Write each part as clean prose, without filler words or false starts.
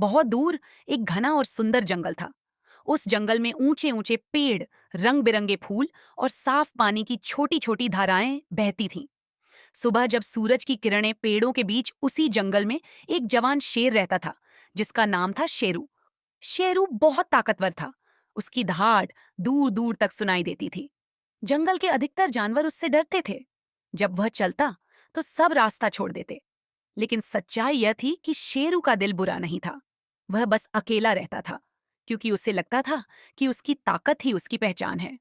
बहुत दूर एक घना और सुंदर जंगल था। उस जंगल में ऊंचे ऊंचे पेड़, रंग बिरंगे फूल और साफ पानी की छोटी छोटी धाराएं बहती थीं। सुबह जब सूरज की किरणें पेड़ों के बीच उसी जंगल में एक जवान शेर रहता था, जिसका नाम था शेरू। शेरू बहुत ताकतवर था। उसकी दहाड़ दूर दूर तक सुनाई देती थी। जंगल के अधिकतर जानवर उससे डरते थे। जब वह चलता तो सब रास्ता छोड़ देते। लेकिन सच्चाई यह थी कि शेरू का दिल बुरा नहीं था। वह बस अकेला रहता था, क्योंकि उसे लगता था कि उसकी ताकत ही उसकी पहचान है।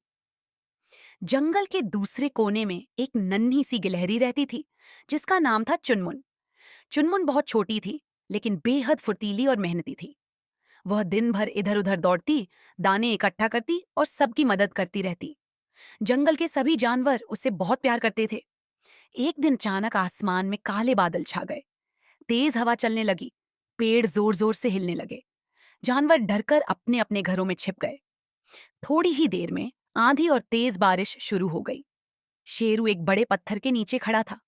जंगल के दूसरे कोने में एक नन्ही सी गिलहरी रहती थी, जिसका नाम था चुनमुन। चुनमुन बहुत छोटी थी, लेकिन बेहद फुर्तीली और मेहनती थी। वह दिन भर इधर उधर दौड़ती, दाने इकट्ठा करती और सबकी मदद करती रहती। जंगल के सभी जानवर उसे बहुत प्यार करते थे। एक दिन अचानक आसमान में काले बादल छा गए। तेज हवा चलने लगी। पेड़ जोर जोर से हिलने लगे। जानवर डरकर अपने अपने घरों में छिप गए। थोड़ी ही देर में आंधी और तेज बारिश शुरू हो गई। शेरू एक बड़े पत्थर के नीचे खड़ा था।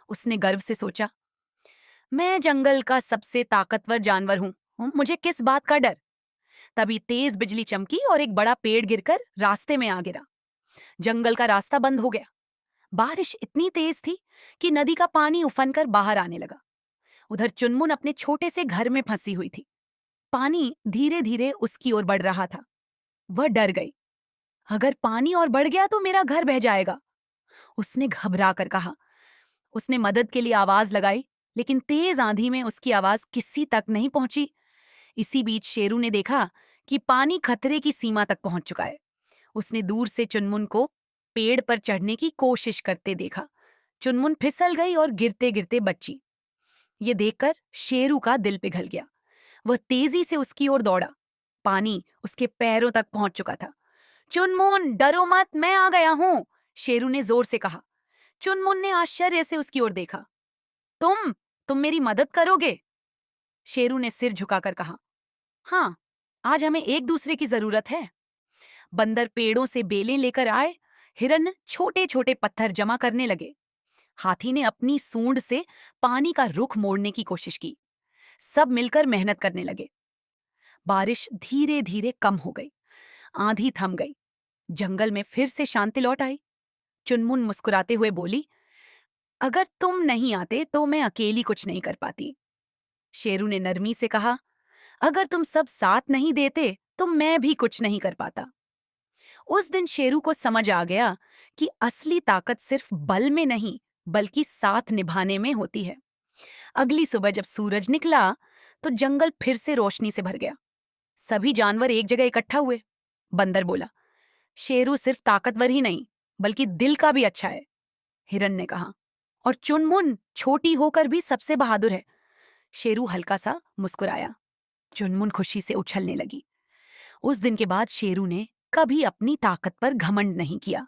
उसने गर्व से सोचा, मैं जंगल का सबसे ताकतवर जानवर हूं, मुझे किस बात का डर। तभी तेज बिजली चमकी और एक बड़ा पेड़ गिरकर रास्ते में आ गिरा। जंगल का रास्ता बंद हो गया। बारिश इतनी तेज थी कि नदी का पानी उफनकर बाहर आने लगा। उधर चुनमुन अपने छोटे से घर में फंसी हुई थी। पानी धीरे धीरे उसकी ओर बढ़ रहा था। वह डर गई। अगर पानी और बढ़ गया तो मेरा घर बह जाएगा, उसने घबरा कर कहा। उसने मदद के लिए आवाज लगाई, लेकिन तेज आंधी में उसकी आवाज किसी तक नहीं पहुंची। इसी बीच शेरू ने देखा कि पानी खतरे की सीमा तक पहुंच चुका है। उसने दूर से चुनमुन को पेड़ पर चढ़ने की कोशिश करते देखा। चुनमुन फिसल गई और गिरते गिरते बची। ये देखकर शेरू का दिल पिघल गया। वह तेजी से उसकी ओर दौड़ा। पानी उसके पैरों तक पहुंच चुका था। चुनमुन, डरो मत, मैं आ गया हूं, शेरू ने जोर से कहा। चुनमुन ने आश्चर्य से उसकी ओर देखा। तुम तुम मेरी मदद करोगे? शेरू ने सिर झुकाकर कहा। हाँ, आज हमें एक दूसरे की जरूरत है। बंदर पेड़ों से बेलें लेकर आए। हिरन छोटे छोटे पत्थर जमा करने लगे। हाथी ने अपनी सूंड से पानी का रुख मोड़ने की कोशिश की। सब मिलकर मेहनत करने लगे। बारिश धीरे धीरे कम हो गई। आंधी थम गई। जंगल में फिर से शांति लौट आई। चुनमुन मुस्कुराते हुए बोली, अगर तुम नहीं आते तो मैं अकेली कुछ नहीं कर पाती। शेरू ने नरमी से कहा, अगर तुम सब साथ नहीं देते तो मैं भी कुछ नहीं कर पाता। उस दिन शेरू को समझ आ गया कि असली ताकत सिर्फ बल में नहीं, बल्कि साथ निभाने में होती है। अगली सुबह जब सूरज निकला तो जंगल फिर से रोशनी से भर गया। सभी जानवर एक जगह इकट्ठा हुए। बंदर बोला, शेरू सिर्फ ताकतवर ही नहीं, बल्कि दिल का भी अच्छा है। हिरन ने कहा, और चुनमुन छोटी होकर भी सबसे बहादुर है। शेरू हल्का सा मुस्कुराया। चुनमुन खुशी से उछलने लगी। उस दिन के बाद शेरू ने कभी अपनी ताकत पर घमंड नहीं किया।